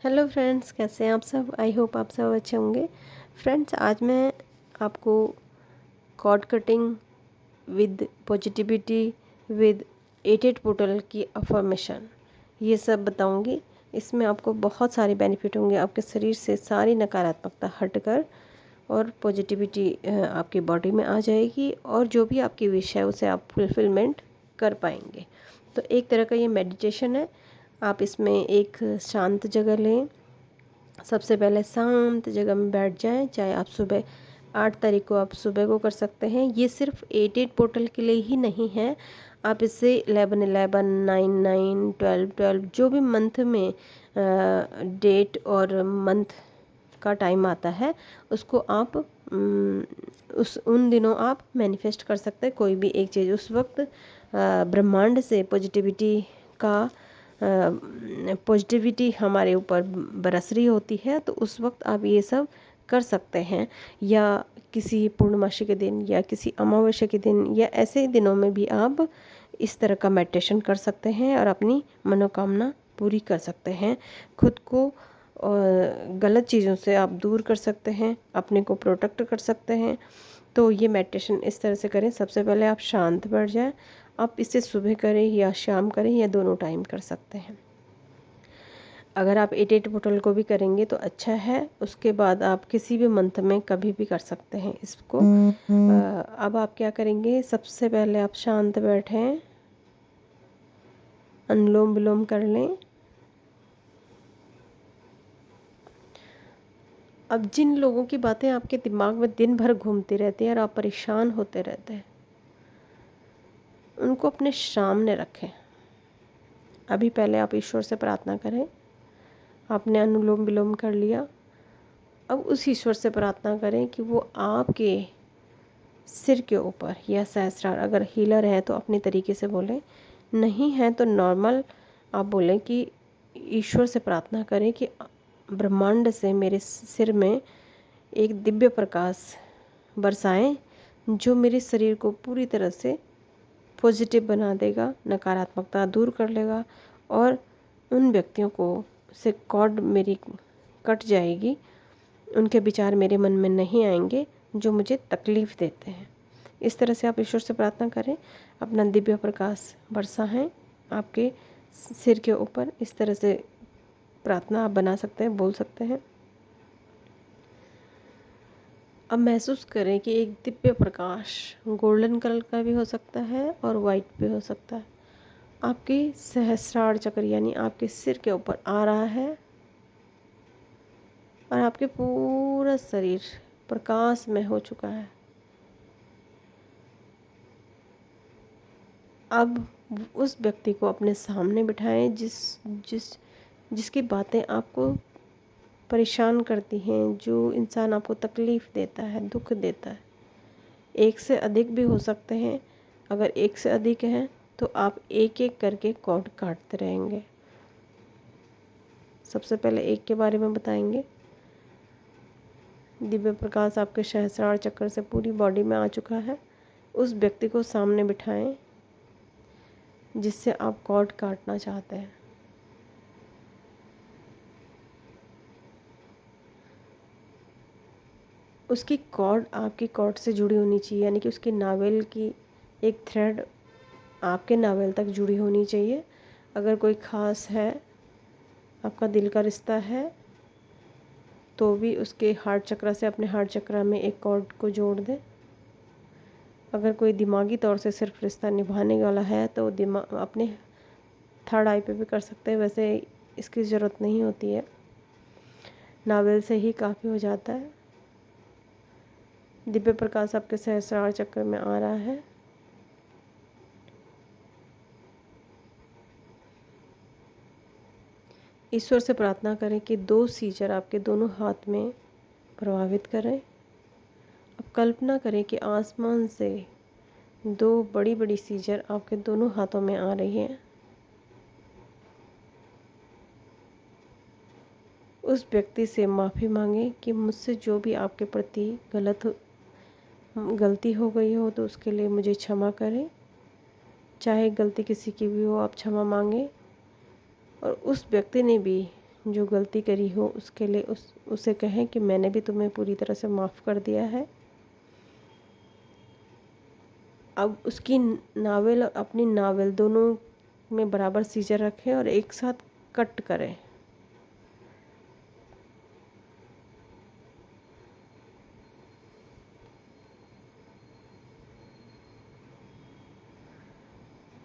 Hello friends, कैसे हैं आप सब। आई होप आप सब अच्छे होंगे। फ्रेंड्स, आज मैं आपको cord cutting with positivity with 88 portal की अफर्मेशन ये सब बताऊंगी। इसमें आपको बहुत सारे बेनिफिट होंगे। आपके शरीर से सारी नकारात्मकता हटकर और पॉजिटिविटी आपकी बॉडी में आ जाएगी और जो भी आपकी विश है उसे आप फुलफिलमेंट कर पाएंगे। तो एक तरह का ये मेडिटेशन है। आप इसमें एक शांत जगह लें। सबसे पहले शांत जगह में बैठ जाएं। चाहे आप सुबह 8 तारीख को आप सुबह को कर सकते हैं। ये सिर्फ 88 पोर्टल के लिए ही नहीं है। आप इससे 11-11, 9-9, 12-12 जो भी मंथ में डेट और मंथ का टाइम आता है उसको आप उन दिनों आप मैनिफेस्ट कर सकते हैं कोई भी एक चीज़। उस वक्त ब्रह्मांड से पॉजिटिविटी हमारे ऊपर बरस रही होती है। तो उस वक्त आप ये सब कर सकते हैं, या किसी पूर्णमासी के दिन या किसी अमावस्या के दिन या ऐसे दिनों में भी आप इस तरह का मेडिटेशन कर सकते हैं और अपनी मनोकामना पूरी कर सकते हैं। खुद को गलत चीज़ों से आप दूर कर सकते हैं, अपने को प्रोटेक्ट कर सकते हैं। तो ये मेडिटेशन इस तरह से करें। सबसे पहले आप शांत बैठ जाएं। आप इसे सुबह करें या शाम करें या दोनों टाइम कर सकते हैं। अगर आप 88 पोर्टल को भी करेंगे तो अच्छा है। उसके बाद आप किसी भी मंथ में कभी भी कर सकते हैं इसको। अब आप क्या करेंगे, सबसे पहले आप शांत बैठें, अनुलोम विलोम कर लें। अब जिन लोगों की बातें आपके दिमाग में दिन भर घूमती रहती हैं और आप परेशान होते रहते हैं, उनको अपने सामने रखें। अभी पहले आप ईश्वर से प्रार्थना करें। आपने अनुलोम विलोम कर लिया। अब उस ईश्वर से प्रार्थना करें कि वो आपके सिर के ऊपर या सहस्रार, अगर हीलर है तो अपने तरीके से बोलें, नहीं है तो नॉर्मल आप बोलें कि ईश्वर से प्रार्थना करें कि ब्रह्मांड से मेरे सिर में एक दिव्य प्रकाश बरसाएं जो मेरे शरीर को पूरी तरह से पॉजिटिव बना देगा, नकारात्मकता दूर कर लेगा और उन व्यक्तियों को से कॉर्ड मेरी कट जाएगी। उनके विचार मेरे मन में नहीं आएंगे जो मुझे तकलीफ़ देते हैं। इस तरह से आप ईश्वर से प्रार्थना करें। अपना दिव्य प्रकाश बरसाएं आपके सिर के ऊपर। इस तरह से प्रार्थना आप बना सकते हैं, बोल सकते हैं। अब महसूस करें कि एक दिव्य प्रकाश गोल्डन कलर का भी हो सकता है और वाइट भी हो सकता है, आपके सहस्रार चक्र यानी आपके सिर के ऊपर आ रहा है और आपके पूरा शरीर प्रकाशमय हो चुका है। अब उस व्यक्ति को अपने सामने बिठाएं जिसकी बातें आपको परेशान करती हैं, जो इंसान आपको तकलीफ़ देता है, दुख देता है। एक से अधिक भी हो सकते हैं। अगर एक से अधिक हैं तो आप एक एक करके कॉर्ड काटते रहेंगे। सबसे पहले एक के बारे में बताएंगे। दिव्य प्रकाश आपके सहस्रार चक्र से पूरी बॉडी में आ चुका है। उस व्यक्ति को सामने बिठाएं जिससे आप कॉर्ड काटना चाहते हैं। उसकी कॉर्ड आपकी कॉर्ड से जुड़ी होनी चाहिए, यानी कि उसकी नावेल की एक थ्रेड आपके नावेल तक जुड़ी होनी चाहिए। अगर कोई ख़ास है, आपका दिल का रिश्ता है, तो भी उसके हार्ट चक्र से अपने हार्ट चक्र में एक कॉर्ड को जोड़ दें। अगर कोई दिमागी तौर से सिर्फ रिश्ता निभाने वाला है तो दिमाग अपने थर्ड आई पे भी कर सकते हैं। वैसे इसकी ज़रूरत नहीं होती है, नावेल से ही काफ़ी हो जाता है। दिव्य प्रकाश आपके सहस्रार चक्र में आ रहा है। ईश्वर से प्रार्थना करें कि 2 सीजर आपके दोनों हाथ में प्रभावित करें। अब कल्पना करें कि आसमान से 2 बड़ी बड़ी सीजर आपके दोनों हाथों में आ रही हैं। उस व्यक्ति से माफ़ी मांगें कि मुझसे जो भी आपके प्रति गलती हो गई हो तो उसके लिए मुझे क्षमा करें। चाहे गलती किसी की भी हो, आप क्षमा मांगें। और उस व्यक्ति ने भी जो गलती करी हो उसके लिए उसे कहें कि मैंने भी तुम्हें पूरी तरह से माफ़ कर दिया है। अब उसकी नावल और अपनी नावल दोनों में बराबर सीजर रखें और एक साथ कट करें।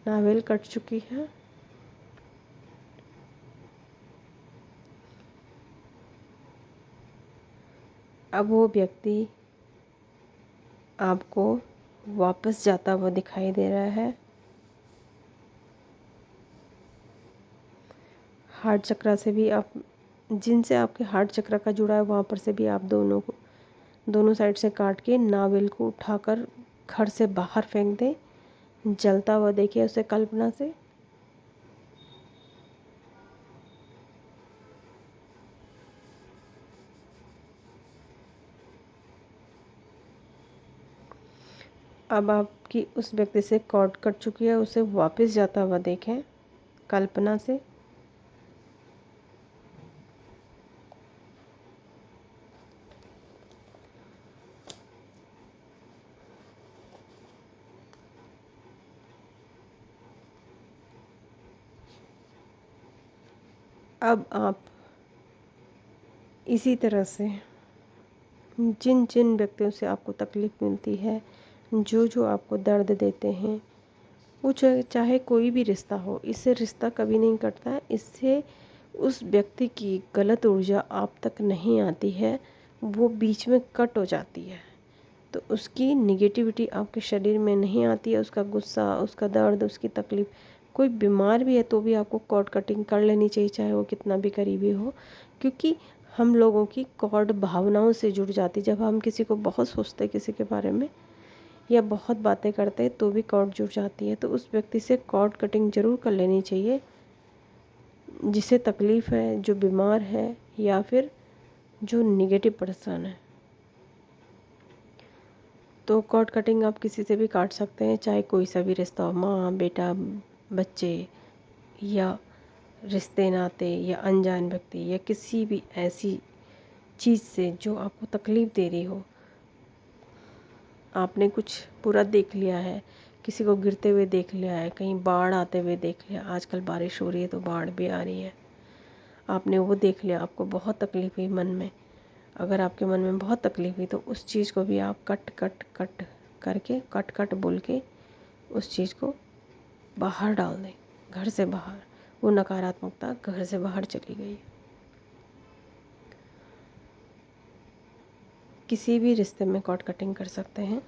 नावल कट चुकी है। अब वो व्यक्ति आपको वापस जाता हुआ दिखाई दे रहा है। हार्ट चक्र से भी आप, जिनसे आपके हार्ट चक्र का जुड़ा है वहाँ पर से भी आप दोनों साइड से काट के नावल को उठाकर घर से बाहर फेंक दें। जलता हुआ देखिए उसे कल्पना से। अब आपकी उस व्यक्ति से कॉर्ड कट चुकी है, उसे वापस जाता हुआ देखें कल्पना से। अब आप इसी तरह से जिन जिन व्यक्तियों से आपको तकलीफ़ मिलती है, जो जो आपको दर्द देते हैं, वो चाहे कोई भी रिश्ता हो, इससे रिश्ता कभी नहीं कटता है। इससे उस व्यक्ति की गलत ऊर्जा आप तक नहीं आती है, वो बीच में कट हो जाती है। तो उसकी निगेटिविटी आपके शरीर में नहीं आती है। उसका गुस्सा, उसका दर्द, उसकी तकलीफ़, कोई बीमार भी है तो भी आपको कॉर्ड कटिंग कर लेनी चाहिए, चाहे वो कितना भी करीबी हो। क्योंकि हम लोगों की कॉर्ड भावनाओं से जुड़ जाती। जब हम किसी को बहुत सोचते हैं किसी के बारे में या बहुत बातें करते हैं तो भी कॉर्ड जुड़ जाती है। तो उस व्यक्ति से कॉर्ड कटिंग ज़रूर कर लेनी चाहिए जिसे तकलीफ़ है, जो बीमार है या फिर जो निगेटिव पर्सन है। तो कॉर्ड कटिंग आप किसी से भी काट सकते हैं, चाहे कोई सा भी रिश्ता हो, माँ बेटा, बच्चे, या रिश्ते नाते, या अनजान व्यक्ति, या किसी भी ऐसी चीज़ से जो आपको तकलीफ़ दे रही हो। आपने कुछ बुरा देख लिया है, किसी को गिरते हुए देख लिया है, कहीं बाढ़ आते हुए देख लिया, आजकल बारिश हो रही है तो बाढ़ भी आ रही है, आपने वो देख लिया, आपको बहुत तकलीफ़ हुई मन में। अगर आपके मन में बहुत तकलीफ़ हुई तो उस चीज़ को भी आप कट कट कट करके, कट कट बोल के उस चीज़ को बाहर डाल दें, घर से बाहर। वो नकारात्मकता घर से बाहर चली गई। किसी भी रिश्ते में कॉर्ड कटिंग कर सकते हैं।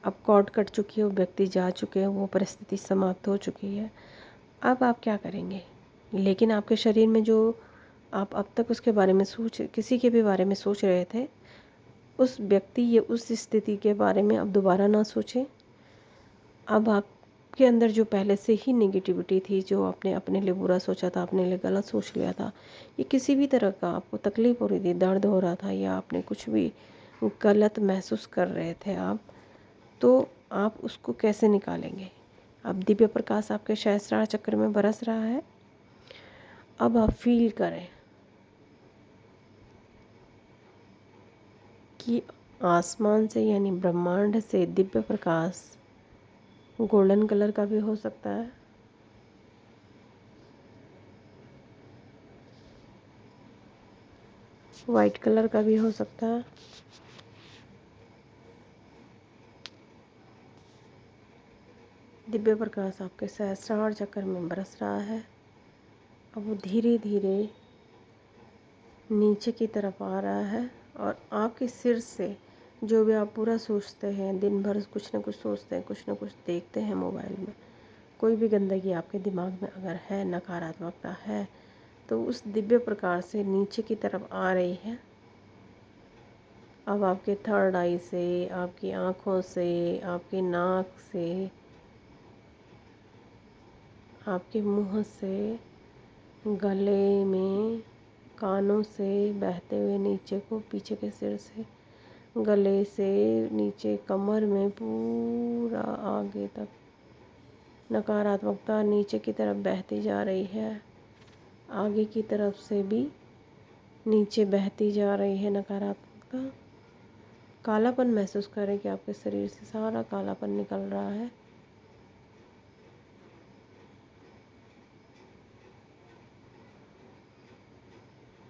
अब कॉर्ड कट चुकी है, वो व्यक्ति जा चुके हैं, वो परिस्थिति समाप्त हो चुकी है। अब आप क्या करेंगे? लेकिन आपके शरीर में जो आप अब तक उसके बारे में किसी के भी बारे में सोच रहे थे, उस व्यक्ति या उस स्थिति के बारे में अब दोबारा ना सोचें। अब आपके अंदर जो पहले से ही नेगेटिविटी थी, जो आपने अपने लिए बुरा सोचा था, अपने लिए गलत सोच लिया था, ये किसी भी तरह का आपको तकलीफ़ हो रही थी, दर्द हो रहा था, या आपने कुछ भी गलत महसूस कर रहे थे आप, तो आप उसको कैसे निकालेंगे? अब दिव्य प्रकाश आपके सहस्त्रार चक्र में बरस रहा है। अब आप फील करें कि आसमान से, यानी ब्रह्मांड से दिव्य प्रकाश गोल्डन कलर का भी हो सकता है, वाइट कलर का भी हो सकता है, दिव्य प्रकाश आपके सहस्त्रार चक्र में बरस रहा है। अब वो धीरे धीरे नीचे की तरफ आ रहा है और आपके सिर से जो भी आप पूरा सोचते हैं, दिन भर कुछ ना कुछ सोचते हैं, कुछ ना कुछ देखते हैं मोबाइल में, कोई भी गंदगी आपके दिमाग में अगर है, नकारात्मकता है, तो उस दिव्य प्रकाश से नीचे की तरफ आ रही है। अब आपके थर्ड आई से, आपकी आँखों से, आपके नाक से, आपके मुंह से, गले में, कानों से बहते हुए नीचे को, पीछे के सिर से गले से नीचे कमर में पूरा आगे तक नकारात्मकता नीचे की तरफ बहती जा रही है। आगे की तरफ से भी नीचे बहती जा रही है नकारात्मकता। कालापन महसूस करें कि आपके शरीर से सारा कालापन निकल रहा है।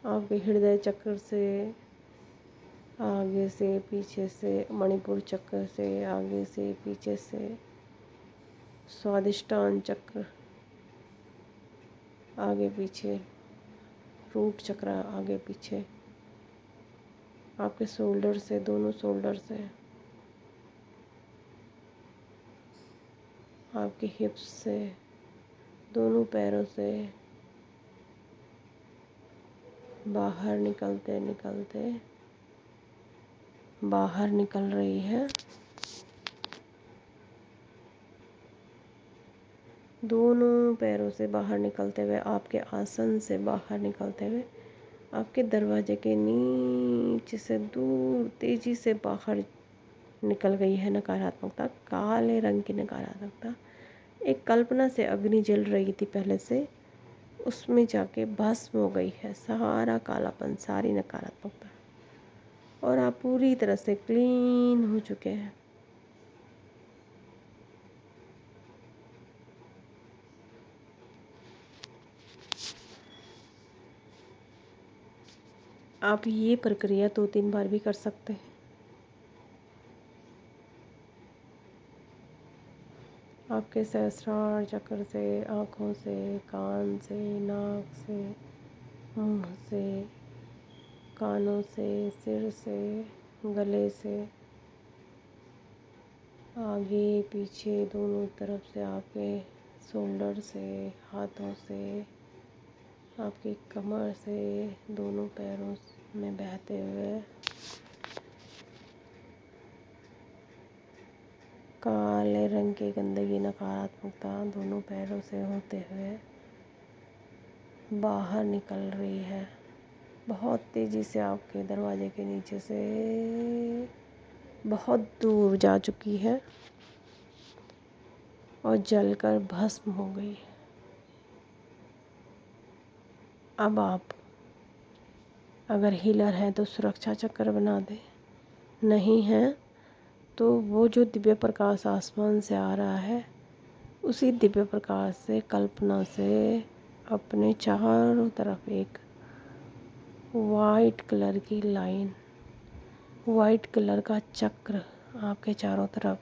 आपके हृदय चक्र से, आगे से पीछे से, मणिपुर चक्र से आगे से पीछे से, स्वादिष्टान चक्र आगे पीछे, रूट चक्र आगे पीछे, आपके शोल्डर से, दोनों शोल्डर से, आपके हिप्स से, दोनों पैरों से बाहर निकलते निकलते बाहर निकल रही है। दोनों पैरों से बाहर निकलते हुए, आपके आसन से बाहर निकलते हुए, आपके दरवाजे के नीचे से दूर तेजी से बाहर निकल गई है नकारात्मकता, काले रंग की नकारात्मकता। एक कल्पना से अग्नि जल रही थी पहले से, उसमें जाके भस्म हो गई है सारा कालापन, सारी नकारात्मकता, और आप पूरी तरह से क्लीन हो चुके हैं। आप ये प्रक्रिया 2-3 बार भी कर सकते हैं। आपके सहस्रार चक्र से, आँखों से, कान से, नाक से, मुंह से, कानों से, सिर से, गले से, आगे पीछे दोनों तरफ से, आपके शोल्डर से, हाथों से, आपकी कमर से, दोनों पैरों में बहते हुए काले रंग की गंदगी, नकारात्मकता दोनों पैरों से होते हुए बाहर निकल रही है। बहुत तेज़ी से आपके दरवाजे के नीचे से बहुत दूर जा चुकी है और जलकर भस्म हो गई। अब आप अगर हीलर हैं तो सुरक्षा चक्र बना दें, नहीं हैं तो वो जो दिव्य प्रकाश आसमान से आ रहा है, उसी दिव्य प्रकाश से, कल्पना से अपने चारों तरफ एक वाइट कलर की लाइन, वाइट कलर का चक्र आपके चारों तरफ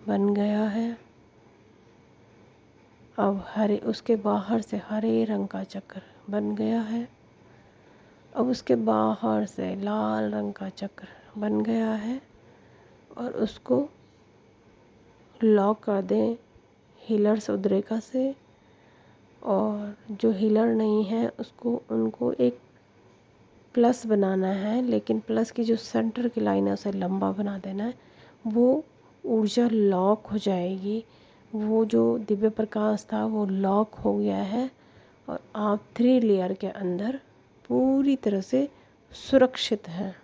बन गया है। अब हरे, उसके बाहर से हरे रंग का चक्र बन गया है। अब उसके बाहर से लाल रंग का चक्र बन गया है, और उसको लॉक कर दें हीलर्स उद्रेका से। और जो हीलर नहीं है उसको, उनको एक प्लस बनाना है, लेकिन प्लस की जो सेंटर की लाइन है उसे लंबा बना देना है। वो ऊर्जा लॉक हो जाएगी, वो जो दिव्य प्रकाश था वो लॉक हो गया है, और आप 3 लेयर के अंदर पूरी तरह से सुरक्षित हैं।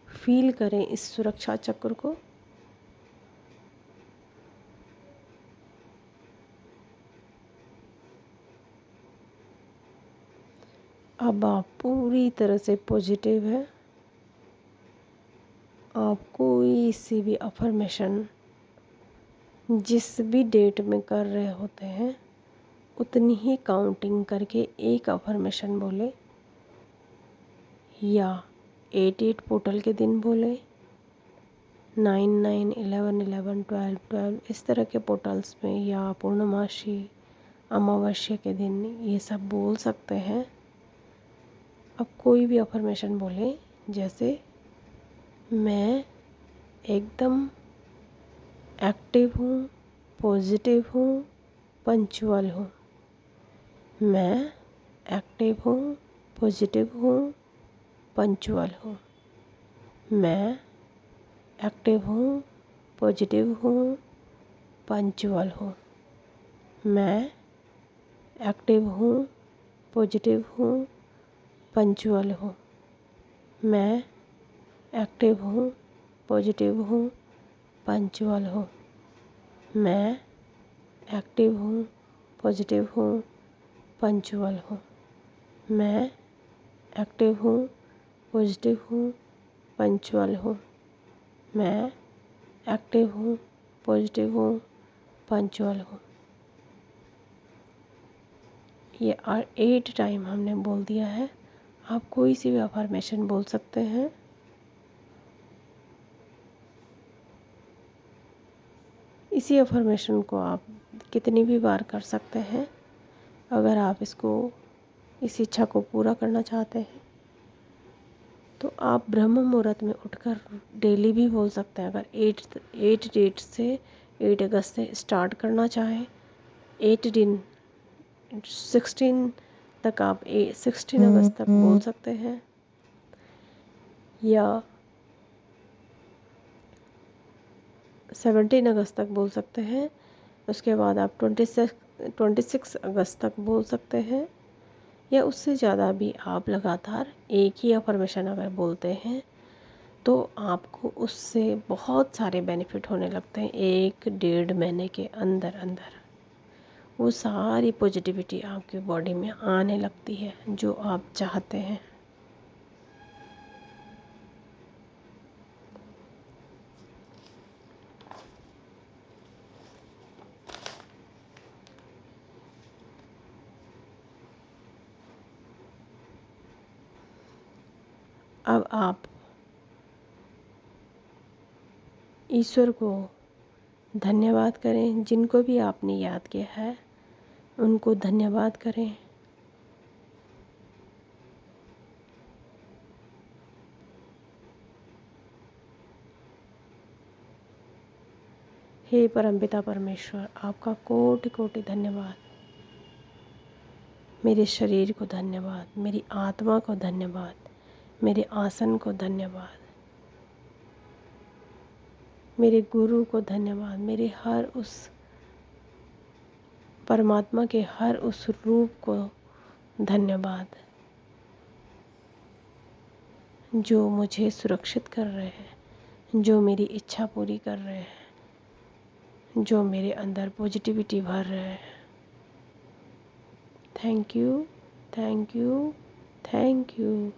फील करें इस सुरक्षा चक्र को। अब आप पूरी तरह से पॉजिटिव हैं। आप कोई सी भी अफर्मेशन जिस भी डेट में कर रहे होते हैं, उतनी ही काउंटिंग करके एक अफर्मेशन बोले, या 8-8 पोर्टल के दिन बोले, 9-9, 11-11, 12-12, इस तरह के पोर्टल्स में, या पूर्णमासी, अमावस्या के दिन ये सब बोल सकते हैं। अब कोई भी अफर्मेशन बोले, जैसे मैं एकदम एक्टिव हूँ, पॉजिटिव हूँ, पंचुअल हूँ। मैं एक्टिव हूँ, पॉजिटिव हूँ, पंचुअल हूँ। मैं एक्टिव हूँ, पॉजिटिव हूँ, पंचुअल हूँ। मैं एक्टिव हूँ, पॉजिटिव हूँ, पंचुअल हूँ। मैं एक्टिव हूँ, पॉजिटिव हूँ, पंचुअल हूँ। मैं एक्टिव हूँ, पॉजिटिव हूँ, पंचुअल हूँ। मैं एक्टिव हूँ, पॉजिटिव हूँ, पंचुअल हूँ। मैं एक्टिव हूँ, पॉजिटिव हूँ, पंचुअल हूँ। ये 8 टाइम हमने बोल दिया है। आप कोई सी भी अफर्मेशन बोल सकते हैं। इसी अफर्मेशन को आप कितनी भी बार कर सकते हैं। अगर आप इस इच्छा को पूरा करना चाहते हैं तो आप ब्रह्म मुहूर्त में उठकर डेली भी बोल सकते हैं। अगर 8 डेट से 8 अगस्त से स्टार्ट करना चाहें, 8 दिन 16 तक आप 16 अगस्त तक बोल सकते हैं, या 17 अगस्त तक बोल सकते हैं। उसके बाद आप 26 अगस्त तक बोल सकते हैं, या उससे ज़्यादा भी आप लगातार एक ही अफर्मेशन अगर बोलते हैं तो आपको उससे बहुत सारे बेनिफिट होने लगते हैं। 1-1.5 महीने के अंदर अंदर वो सारी पॉजिटिविटी आपकी बॉडी में आने लगती है जो आप चाहते हैं। अब आप ईश्वर को धन्यवाद करें। जिनको भी आपने याद किया है उनको धन्यवाद करें। हे परमपिता परमेश्वर, आपका कोटि कोटि धन्यवाद। मेरे शरीर को धन्यवाद, मेरी आत्मा को धन्यवाद, मेरे आसन को धन्यवाद, मेरे गुरु को धन्यवाद, मेरे हर उस परमात्मा के हर उस रूप को धन्यवाद जो मुझे सुरक्षित कर रहे हैं, जो मेरी इच्छा पूरी कर रहे हैं, जो मेरे अंदर पॉजिटिविटी भर रहे हैं। Thank you, thank you, thank you.